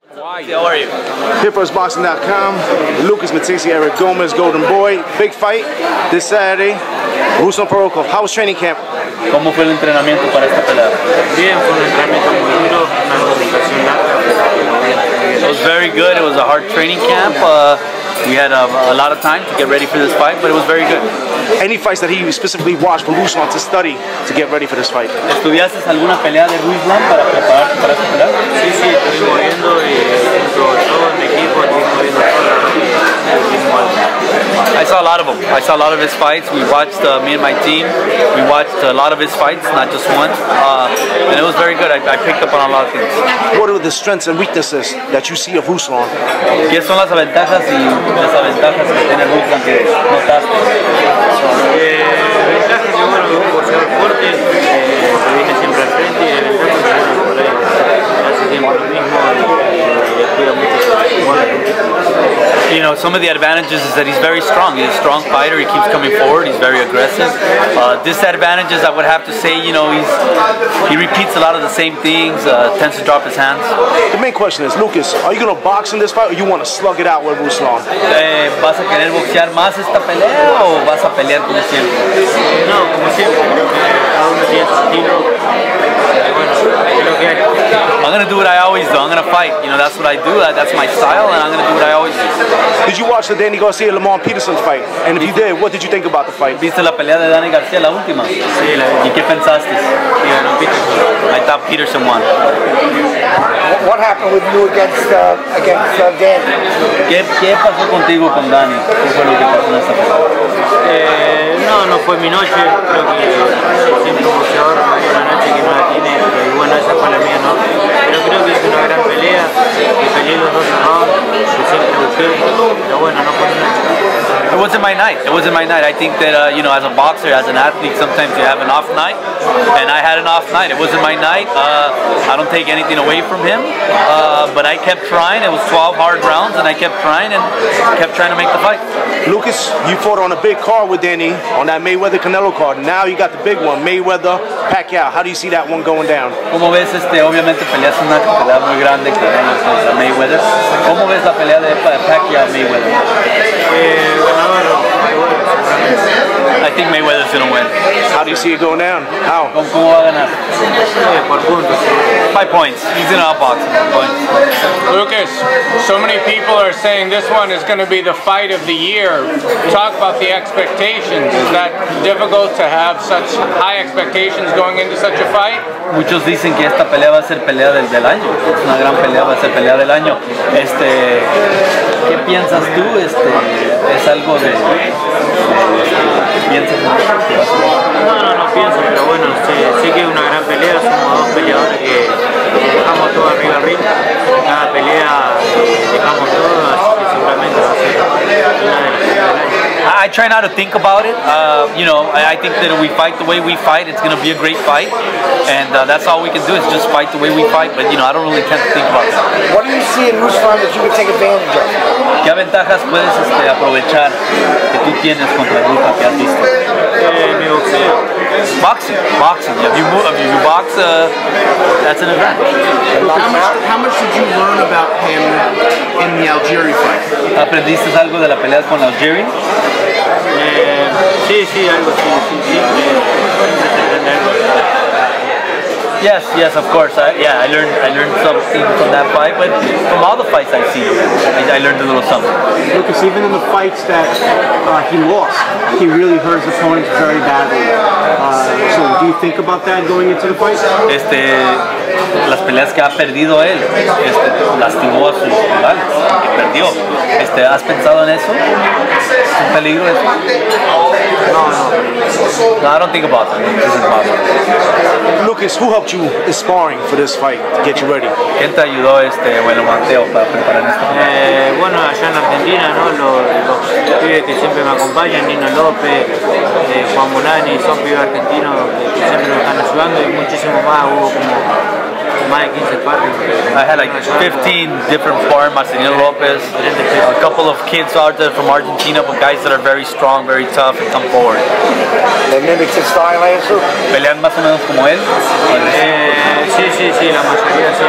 How are you? HitFirstBoxing.com, Lucas Matthysse, Eric Gomez, Golden Boy. Big fight this Saturday. Ruslan Provodnikov. How was training camp? ¿Cómo fue el entrenamiento para esta pelea? Bien, fue un entrenamiento muy duro, una concentración larga. It was very good. It was a hard training camp. We had a lot of time to get ready for this fight, but it was very good. Any fights that he specifically watched for Ruslan to study to get ready for this fight? ¿Estudiaste alguna pelea de Ruslan para prepararte para esta pelea? Sí, estuvimos viendo y todo mi equipo estuvimos viendo I saw a lot of them. I saw a lot of his fights. We watched, me and my team, we watched a lot of his fights, not just one. And it was very good. I picked up on a lot of things. What are the strengths and weaknesses that you see of Ruslan? ¿Qué son las ventajas y desventajas que tiene Ruslan que notaste? Ventajas que bueno, es un boxeador fuerte, que viene siempre al frente, y ventajas que bueno, por ahí hace siempre lo mismo y cuida mucho su You know, some of the advantages is that he's very strong. He's a strong fighter. He keeps coming forward. He's very aggressive. Disadvantages, I would have to say, you know, he repeats a lot of the same things. Tends to drop his hands. The main question is, Lucas, are you going to box in this fight or you want to slug it out with Ruslan? ¿Vas a querer boxear más esta pelea o vas a pelear como siempre? No, como siempre. Creo que cada uno tiene su estilo. Bueno, es lo que hay. I'm going to do what I always do. I'm going to fight. You know, that's what I do. That's my style, and I'm going to do what I always do. Did you watch the Danny Garcia-Lamont Peterson fight? And if you did, what did you think about the fight? ¿Viste la pelea de Danny García, la última? Sí, la vi. ¿Y qué pensaste? Y ganó Peterson. I thought Peterson won. What happened with you against Danny? ¿Qué pasó contigo con Danny? ¿Qué fue lo que pasó en esta pelea? No fue mi noche. Creo que siempre un boxeador hay una noche que no la tiene. Y bueno, esa fue la mía, ¿no? Pero creo que hice una gran pelea. Que peleé los dos rounds. Que siempre busqué. Pero bueno, no fue mi noche. It wasn't my night. It wasn't my night. I think that, you know, as a boxer, as an athlete, sometimes you have an off night. And I had an off night. It wasn't my night. I don't take anything away from him. But I kept trying. It was 12 hard rounds, and I kept trying and kept trying to make the fight. Lucas, you fought on a big card with Danny, on that Mayweather-Canelo card. Now you got the big one, Mayweather-Pacquiao. How do you see that one going down? ¿Cómo ves, obviamente peleas una pelea muy grande contra Mayweather? ¿Cómo ves la pelea de Pacquiao-Mayweather? I think Mayweather's going to win. How do you see it going down? How? ¿Cómo va a ganar? Por puntos. 5 points. He's going to outbox him. 5 points. Lucas, so many people are saying this one is going to be the fight of the year. Talk about the expectations. Is that difficult to have such high expectations going into such a fight? Muchos dicen que esta pelea va a ser pelea del año. Es una gran pelea, va a ser pelea del año. ¿Qué piensas tú? ¿Es algo de ¿qué piensas? No pienso, pero bueno, sé que es una gran pelea. Somos dos peleadores que dejamos todo arriba al ring. Cada pelea dejamos todo, así que seguramente va a ser una de las peleas del año. I try not to think about it. You know, I think that if we fight the way we fight, it's going to be a great fight. And that's all we can do is just fight the way we fight. But, you know, I don't really tend to think about that. What do you see in Ruslan that you can take advantage of? ¿Qué ventajas puedes aprovechar que tú tienes contra Ruslan que has visto? Mi boxeo. Boxing. If you box, that's an advantage. How much did you learn about him in the Algeria fight? ¿Aprendiste algo de la pelea con Algeria? Sí, algo sí. Yes, of course. I learned something from that fight, but from all the fights I've seen, I learned a little something. Lucas, even in the fights that he lost, he really hurt his opponents very badly. So do you think about that going into the fight? Las peleas que ha perdido él, lastimó a sus rivales, que perdió. ¿Has pensado en eso? ¿Es un peligro eso? No, I don't think about that. This is possible. Lucas, who helped you in sparring for this fight to get you ready? ¿Quién te ayudó el manteo para preparar esta pelea? Bueno, allá en Argentina, ¿no? Los pibes que siempre me acompañan, Nino López, Juan Bonani, son pibes argentinos que siempre me están ayudando y muchísimo más. Hubo como más de 15 sparring. I had like 15 different sparring, Marcelino Lopez, a couple of kids out there from Argentina, but guys that are very strong, very tough, and come forward. They mimic his style, I assume? ¿Pelean más o menos como él? Sí, la mayoría sí.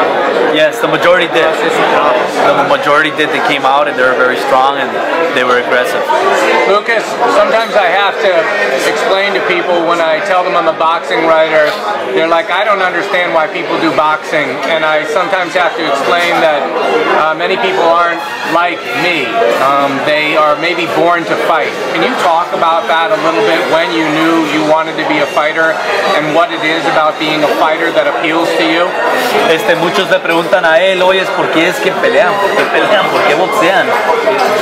Yes, the majority did. The majority did. They came out and they were very strong and they were aggressive. Lucas, sometimes I have to explain to people when I tell them I'm a boxing writer, they're like, I don't understand why people do boxing. And I sometimes have to explain that many people aren't like me. They are maybe born to fight. Can you talk about that a little bit, when you knew you wanted to be a fighter and what it is about being a fighter that appeals to you? Muchos le preguntan a él, oye, ¿por qué es que pelean? ¿Por qué pelean? ¿Por qué boxean?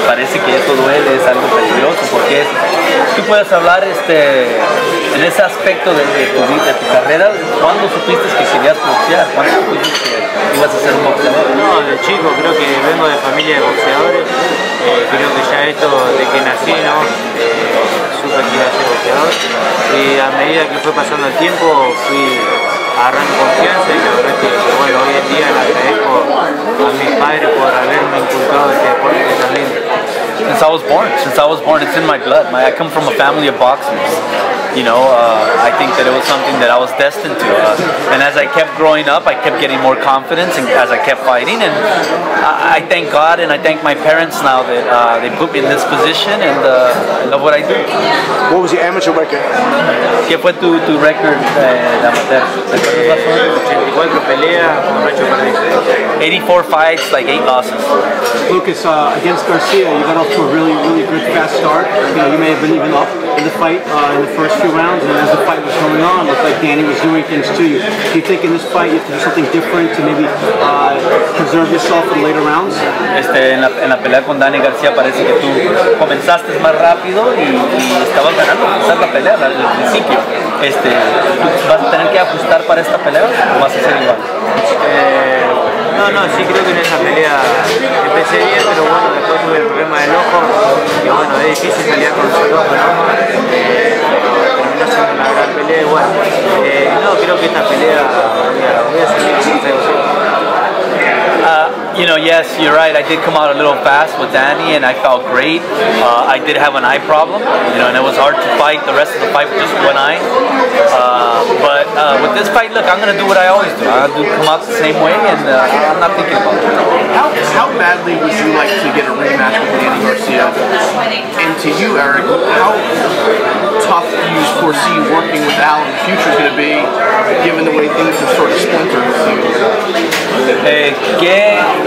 Parece que eso duele, es algo peligroso. ¿Por qué es? ¿Tú puedes hablar en ese aspecto de tu vida, de tu carrera? ¿Cuándo supiste que querías boxear? ¿Cuándo supiste que ibas a ser un boxeador? No, de chico creo que vengo de familia de boxeadores. Creo que ya esto de que nací, ¿no? Supe que iba a ser boxeador. Y a medida que fue pasando el tiempo fui agarrando confianza y la verdad es que bueno, hoy en día le agradezco a mis padres por haberme inculcado este deporte que es tan lindo. Since I was born, it's in my blood. I come from a family of boxers. You know, I think that it was something that I was destined to. And as I kept growing up, I kept getting more confidence, and as I kept fighting. And I thank God and I thank my parents now that they put me in this position, and I love what I do. What was your amateur record? ¿Qué fue tu record de amateur? ¿Te acuerdas, Ruslan? 84 peleas, con 8 perdidas. 84 fights, like 8 losses. Lucas, against Garcia, you got off to a really good fast start. You know, you may have been even up in the fight in the first few rounds, and as the fight was going on, it looked like Danny was doing things to you. Do you think in this fight you have to do something different to maybe preserve yourself in later rounds? En la pelea con Danny García parece que tú comenzaste más rápido y estabas ganando quizás la pelea al principio. ¿Tú vas a tener que ajustar para esta pelea o vas a ser igual? No, sí creo que en esa pelea empecé bien, pero bueno, después tuve el problema del ojo, que bueno, es difícil pelear con ese ojo, ¿no? Terminó siendo una gran pelea y bueno, no, creo que esta pelea voy a seguir sin You know, yes, you're right. I did come out a little fast with Danny, and I felt great. I did have an eye problem, you know, and it was hard to fight the rest of the fight with just one eye. But with this fight, look, I'm going to do what I always do. I'll come out the same way, and I'm not thinking about it. How badly would you like to get a rematch with Danny Garcia? And to you, Eric, how tough do you foresee working with Al in the future is going to be, given the way things have sort of splintered with you?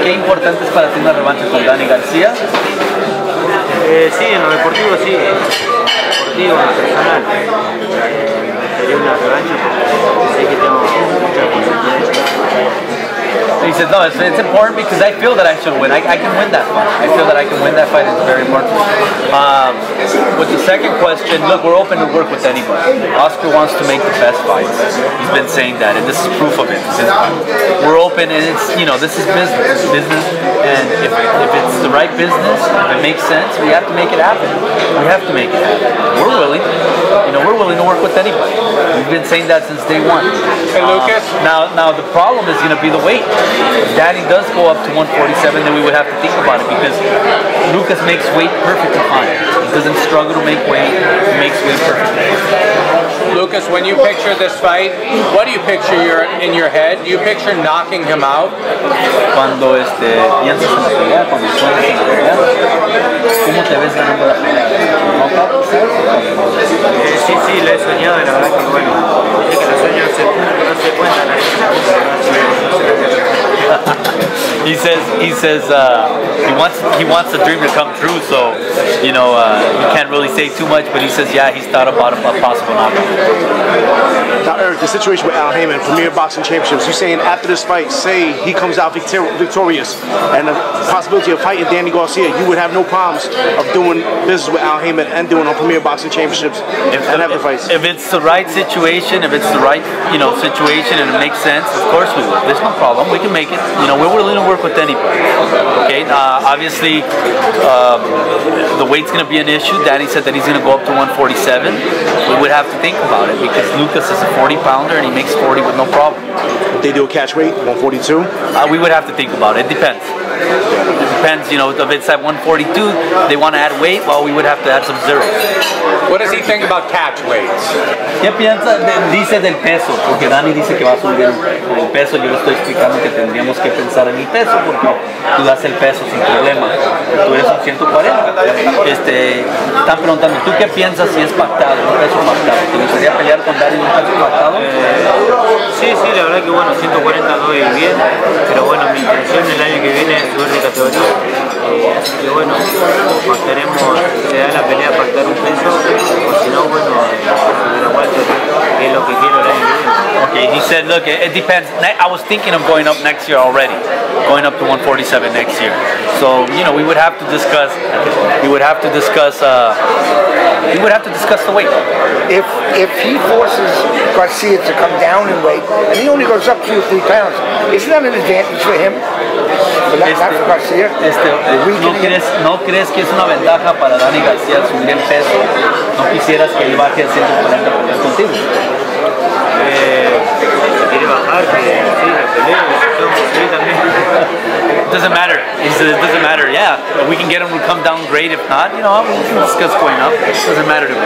¿Qué importante es para ti una revancha con Danny García? Sí, en lo deportivo sí, en lo deportivo, en lo personal. Sería una revancha porque sé que tengo muchas posibilidades. He said, no, it's important because I feel that I should win. I can win that fight. I feel that I can win that fight. It's very important. With the second question, look, we're open to work with anybody. Oscar wants to make the best fights. He's been saying that, and this is proof of it. We're open, and it's, you know, this is business. And if it's the right business, if it makes sense, we have to make it happen. We have to make it happen. We're willing. You know, we're willing to work with anybody. We've been saying that since day one. Hey, Lucas. Now the problem is going to be the weight. If Danny does go up to 147, then we would have to think about it, because Lucas makes weight perfectly fine. He doesn't struggle to make weight. He makes weight perfectly. Lucas, when you picture this fight, what do you picture in your head? Do you picture knocking him out? Cuando piensas en la pelea, cuando sueñas en la pelea, ¿cómo te ves ganando la pelea? Sí, lo he soñado y la verdad que bueno, dice que los sueños no se cuentan, no se He says he wants the dream to come true, so you know he can't really say too much, but he says yeah, he's thought about a possible knockout. Now, Eric, the situation with Al Haymon, Premier Boxing Championships, you saying after this fight, say he comes out victorious, and the possibility of fighting Danny Garcia, you would have no problems of doing business with Al Haymon and doing on Premier Boxing Championships and have the fights. If it's the right situation, if it's the right situation, and it makes sense, of course we will. There's no problem. We can make it. You know, we're willing to work with anybody. Okay. Obviously, the weight's going to be an issue. Danny said that he's going to go up to 147. We would have to think about it because Lucas is a 40-pounder and he makes 40 with no problem. They do a catch weight, 142? We would have to think about it. It depends. It depends, you know, if it's at 142, they want to add weight, well, we would have to add some zeros. What does he think about catch weights? ¿Qué piensa? Dice del peso, porque Dani dice que va a subir el peso. Yo le estoy explicando que tendríamos que pensar en el peso, porque tú das el peso sin problema. Tú eres un 140. Están preguntando, ¿tú qué piensas si es pactado, un peso pactado? ¿Te gustaría pelear con Dani en un peso pactado? Sí, la verdad que bueno, 140 doy bien, pero bueno, mi intención el año que viene es subir de categoría. Así que bueno, pactaremos, se da la pelea a pactar un peso, o si no, bueno, subir a Walter, que es lo que quiero el año que viene. Okay, he said, look, it depends. I was thinking of going up next year already, going up to 147 next year. So, you know, we would have to discuss the weight. If he forces Garcia to come down in weight, and he only goes up 2 or 3 pounds, isn't that an advantage for him? Not for Garcia? ¿No crees que es una ventaja para Dani García subir en peso? ¿No quisieras que él baje a 140 peleas contigo? Quiere bajar, que sí, la pelea, sí también. It doesn't matter. He said it doesn't matter. Yeah, if we can get him to come down, great. If not, you know, we can discuss going up. It doesn't matter to me.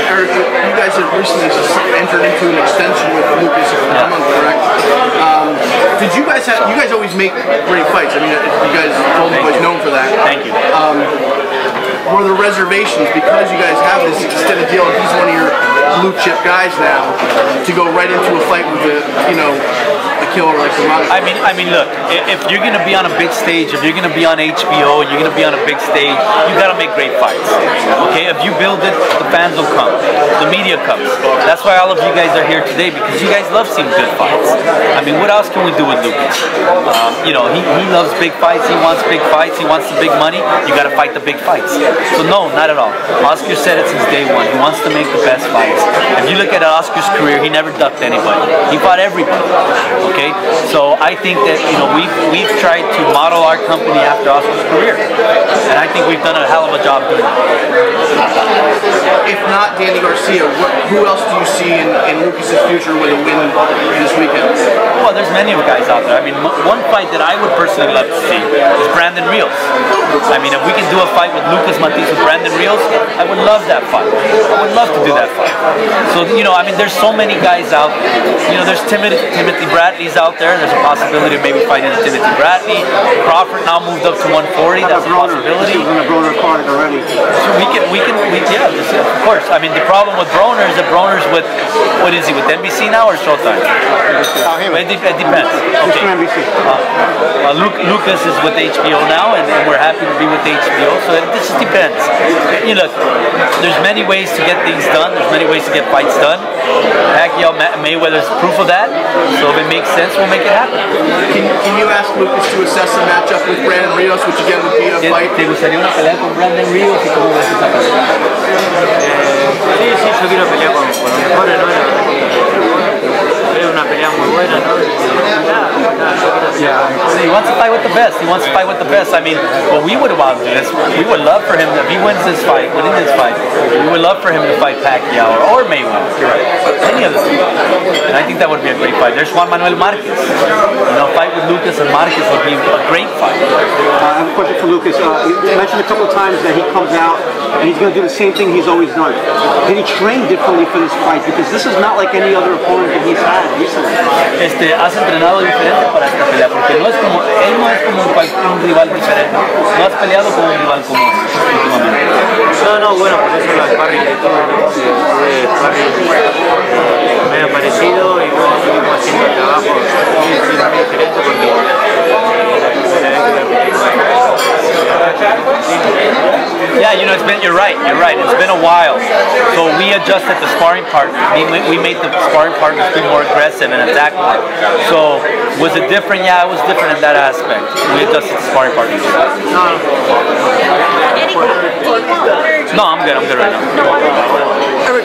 Eric, you guys have recently entered into an extension with Lucas, if I'm correct. Did you guys have? You guys always make great fights. I mean, you guys are always known for that. Thank you. Were there reservations because you guys have this extended deal and he's one of your blue chip guys now to go right into a fight with a killer like Verona? I mean, look, if you're gonna be on a big stage, if you're gonna be on HBO, you're gonna be on a big stage, you gotta make great fights. Okay, if you build it, the fans will come, the media comes. That's why all of you guys are here today, because you guys love seeing good fights. I mean, what else can we do with Lucas? You know, he loves big fights. He wants big fights. He wants the big money. You gotta fight the big fights. So no, not at all. Oscar said it since day one. He wants to make the best fights. If you look at Oscar's career, he never ducked anybody. He fought everybody. Okay, so I think that, you know, we've tried to model our company after Oscar's career, and I think we've done a hell of a job doing it. If not Danny Garcia, who else do you see in Lucas's future with a win this weekend? Well, there's many guys out there. I mean, one fight that I would personally love to see is Brandon Rios. I mean, if we can do a fight with Lucas Matthysse with Brandon Rios, I would love that fight. I would love to do that fight. So, you know, I mean, there's so many guys out. You know, there's Timothy Bradley's out there. There's a possibility of maybe fighting Timothy Bradley. Crawford now moved up to 140. That's a possibility. He's on a Verona card already. So yeah, of course. I mean, the problem with Broner is that Broner's with, what is he, with NBC now or Showtime? It depends. Okay. Lucas is with HBO now, and we're happy to be with HBO. So it just depends. You know, there's many ways to get things done. There's many ways to get fights done. Pacquiao, Mayweather's proof of that. So if it makes sense, we'll make it happen. Can you ask Lucas to assess the matchup with Brandon Rios, which again would be a fight? ¿Te gustaría una pelea con Brandon Rios y cómo ves esa pelea? Sí, yo quiero pelear con los mejores, ¿no? Es una pelea muy buena, ¿no? Yeah, he wants to fight with the best. He wants to fight with the best. I mean, what we would want to do is, we would love for him, if he wins this fight, we would love for him to fight Pacquiao or Mayweather. Any of the two. And I think that would be a great fight. There's Juan Manuel Marquez. You know, fight with Lucas and Marquez would be a great fight. I have a question for Lucas. You mentioned a couple of times that he comes out and he's going to do the same thing he's always done. Did he train differently for this fight? Because this is not like any other opponent that he's had recently. ¿Has entrenado diferente para esta pelea? Porque él no es como un rival diferente. No has peleado con un rival común últimamente. No, bueno, pues eso es la sparring de todo, ¿no? Sparring medio parecido y bueno, seguimos haciendo el trabajo muy diferente porque yeah, you know, you're right. It's been a while. So we adjusted the sparring partners. We made the sparring partners be more aggressive and attack more. So was it different? Yeah, it was different in that aspect. We adjusted the sparring partners. No, I'm good right now.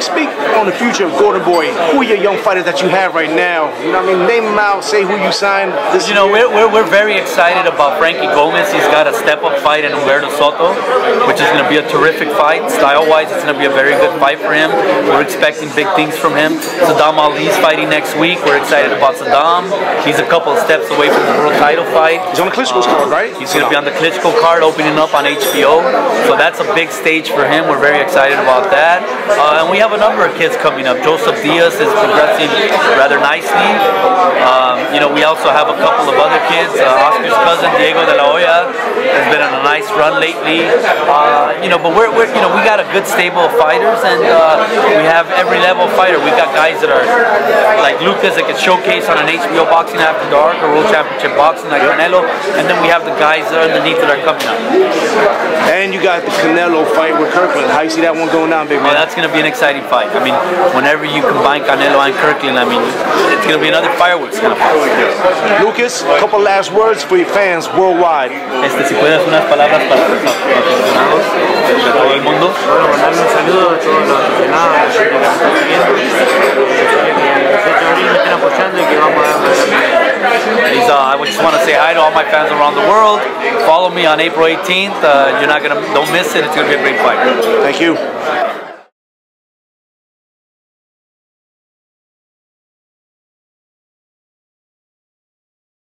speak on the future of Golden Boy. Who are your young fighters that you have right now? You know what I mean? Name them out, say who you signed this year. We're very excited about Frankie Gomez. He's got a step-up fight in Humberto Soto, which is going to be a terrific fight. Style-wise, it's going to be a very good fight for him. We're expecting big things from him. Saddam Ali's fighting next week. We're excited about Saddam. He's a couple of steps away from the world title fight. He's on the Klitschko's card, right? He's going to be on the Klitschko card, opening up on HBO. So that's a big stage for him. We're very excited about that. And we have a number of kids coming up. Joseph Diaz is progressing rather nicely. We also have a couple of other kids. Oscar's cousin, Diego de la Hoya, has been on a nice run lately. But we got a good stable of fighters, and we have every level of fighter. We got guys that are like Lucas that can showcase on an HBO Boxing After Dark or World Championship Boxing like Canelo, and then we have the guys that are underneath that are coming up. And you got the Canelo fight with Kirkland. How you see that one going down, big man? Oh, that's going to be an exciting fight. I mean, whenever you combine Canelo and Kirkland, I mean, it's going to be another fireworks kind of fight. Lucas, a couple last words for your fans worldwide. Si puedes unas palabras para los aficionados de todo el mundo. Bueno, mandarle un saludo a todos los aficionados, a la gente que nos está siguiendo. Que el 7 de abril me estén apoyando y que vamos a dar una gran I just want to say hi to all my fans around the world. Follow me on April 18th. Don't miss it. It's going to be a great fight. Thank you.